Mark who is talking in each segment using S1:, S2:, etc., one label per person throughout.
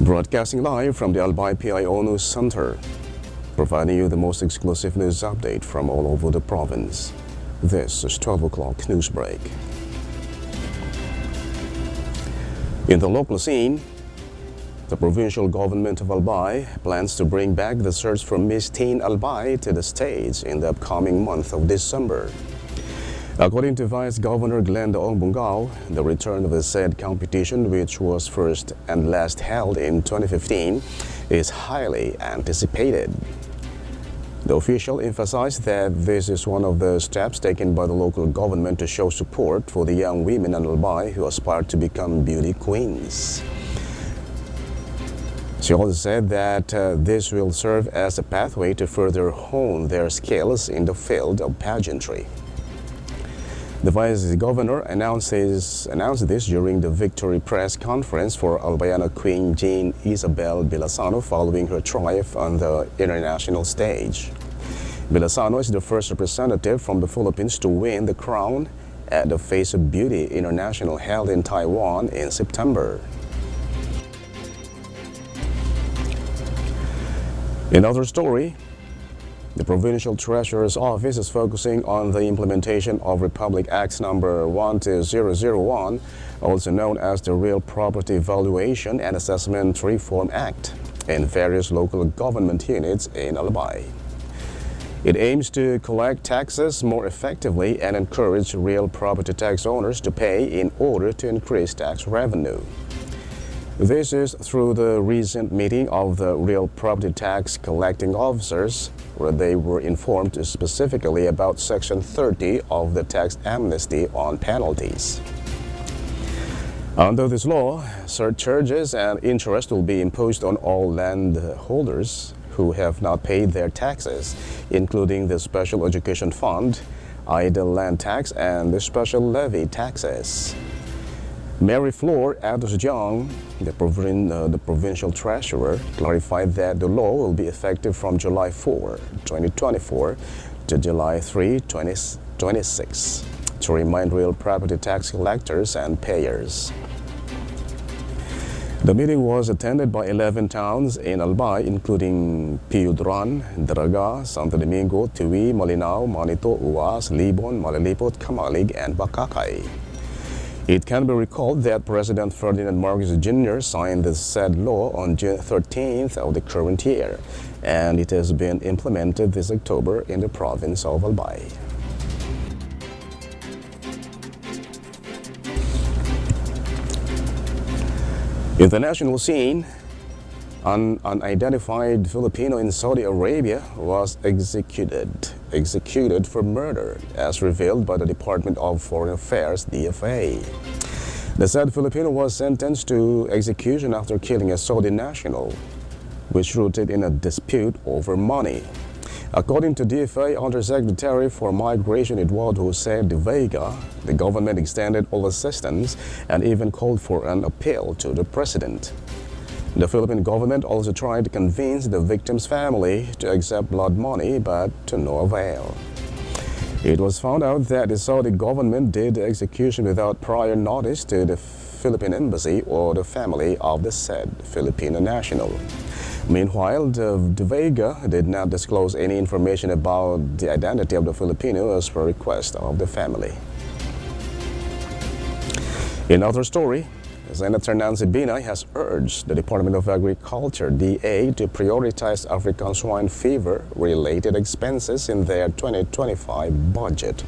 S1: Broadcasting live from the Albay PIO News Center, providing you the most exclusive news update from all over the province. This is 12 o'clock Newsbreak. In the local scene, the provincial government of Albay plans to bring back the search for Miss Teen Albay to the stage in the upcoming month of December. According to Vice Governor Glenda Ongbungao, the return of the said competition, which was first and last held in 2015, is highly anticipated. The official emphasized that this is one of the steps taken by the local government to show support for the young women in Albay who aspire to become beauty queens. She also said that this will serve as a pathway to further hone their skills in the field of pageantry. The Vice Governor announced this during the victory press conference for Albayana Queen Jean Isabel Bilasano following her triumph on the international stage. Bilasano is the first representative from the Philippines to win the crown at the Face of Beauty International held in Taiwan in September. In another story, the Provincial Treasurer's Office is focusing on the implementation of Republic Acts No. 12001, also known as the Real Property Valuation and Assessment Reform Act, in various local government units in Albay. It aims to collect taxes more effectively and encourage real property tax owners to pay in order to increase tax revenue. This is through the recent meeting of the real property tax collecting officers, where they were informed specifically about Section 30 of the tax amnesty on penalties. Under this law, surcharges and interest will be imposed on all landholders who have not paid their taxes, including the Special Education Fund, idle land tax, and the special levy taxes. Mary Flor Ados-Jong, the provincial treasurer, clarified that the law will be effective from July 4, 2024 to July 3, 2026 to remind real property tax collectors and payers. The meeting was attended by 11 towns in Albay, including Piudran, Daraga, Santo Domingo, Tiwi, Malinao, Manito, Uwas, Libon, Malalipot, Kamalig, and Bakakay. It can be recalled that President Ferdinand Marcos Jr. signed the said law on June 13th of the current year, and it has been implemented this October in the province of Albay. In the national scene, an unidentified Filipino in Saudi Arabia was executed for murder, as revealed by the Department of Foreign Affairs, DFA. The said Filipino was sentenced to execution after killing a Saudi national, which rooted in a dispute over money. According to DFA Undersecretary for Migration Eduardo Jose de Vega, the government extended all assistance and even called for an appeal to the president. The Philippine government also tried to convince the victim's family to accept blood money, but to no avail. It was found out that the Saudi government did the execution without prior notice to the Philippine embassy or the family of the said Filipino national. Meanwhile, De Vega did not disclose any information about the identity of the Filipino as per request of the family. In other story, Senator Nancy Binay has urged the Department of Agriculture, DA, to prioritize African swine fever-related expenses in their 2025 budget.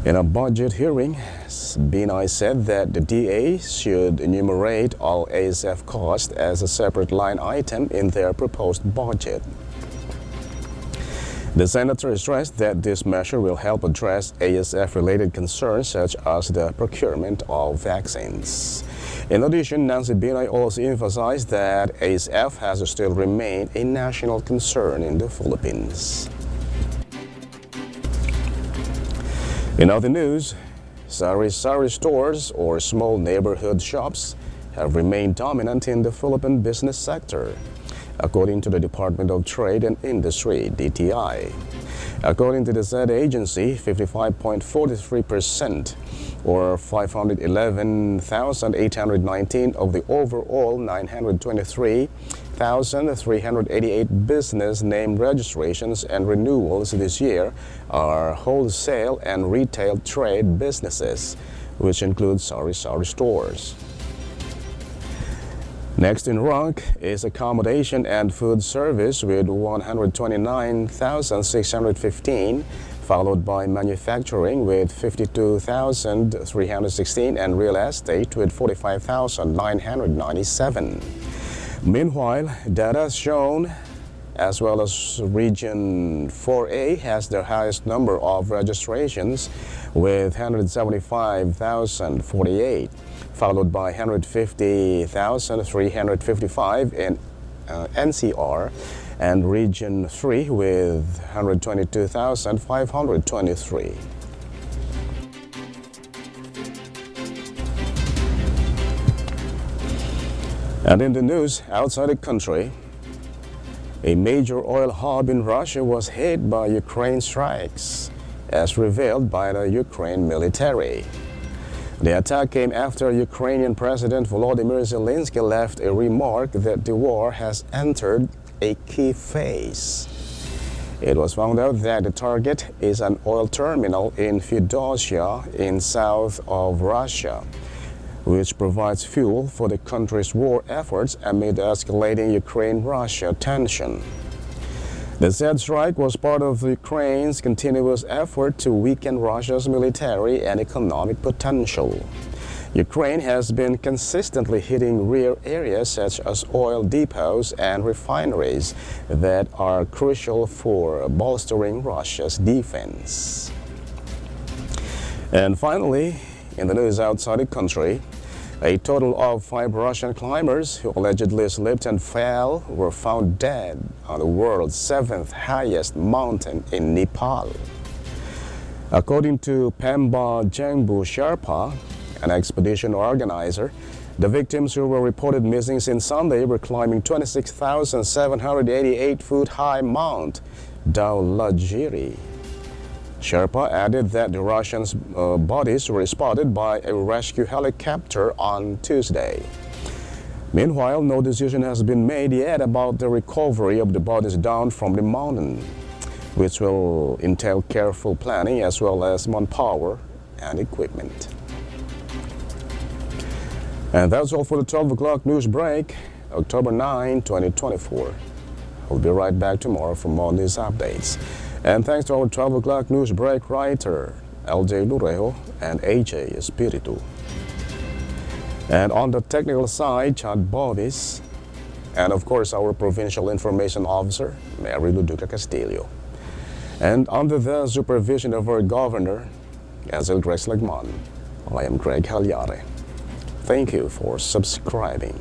S1: In a budget hearing, Binay said that the DA should enumerate all ASF costs as a separate line item in their proposed budget. The senator stressed that this measure will help address ASF-related concerns such as the procurement of vaccines. In addition, Nancy Binay also emphasized that ASF has to still remain a national concern in the Philippines. In other news, Sari-sari stores or small neighborhood shops have remained dominant in the Philippine business sector, according to the Department of Trade and Industry, DTI. According to the said agency, 55.43% or 511,819 of the overall 923,388 business name registrations and renewals this year are wholesale and retail trade businesses, which include Sari-sari stores. Next in rank is accommodation and food service with 129,615, followed by manufacturing with 52,316 and real estate with 45,997. Meanwhile, data shown as well as Region 4A has the highest number of registrations with 175,048, followed by 150,355 in NCR, and Region 3 with 122,523. And in the news outside the country, a major oil hub in Russia was hit by Ukraine strikes, as revealed by the Ukraine military. The attack came after Ukrainian President Volodymyr Zelensky left a remark that the war has entered a key phase. It was found out that the target is an oil terminal in Feodosia in south of Russia, which provides fuel for the country's war efforts amid escalating Ukraine-Russia tension. The said strike was part of Ukraine's continuous effort to weaken Russia's military and economic potential. Ukraine has been consistently hitting rear areas such as oil depots and refineries that are crucial for bolstering Russia's defense. And finally, in the news outside the country, a total of 5 Russian climbers who allegedly slipped and fell were found dead on the world's 7th highest mountain in Nepal. According to Pemba Jengbu Sherpa, an expedition organizer, the victims who were reported missing since Sunday were climbing 26,788-foot high Mount Dhaulagiri. Sherpa added that the Russians' bodies were spotted by a rescue helicopter on Tuesday. Meanwhile, no decision has been made yet about the recovery of the bodies down from the mountain, which will entail careful planning as well as manpower and equipment. And that's all for the 12 o'clock news break, October 9, 2024. We'll be right back tomorrow for more news updates. And thanks to our 12 o'clock news break writer, LJ Lurejo and AJ Espiritu. And on the technical side, Chad Bovis, and of course our Provincial Information Officer, Mary Luduca Castillo. And under the supervision of our Governor, Azil Grace Lagman, I am Greg Hallare. Thank you for subscribing.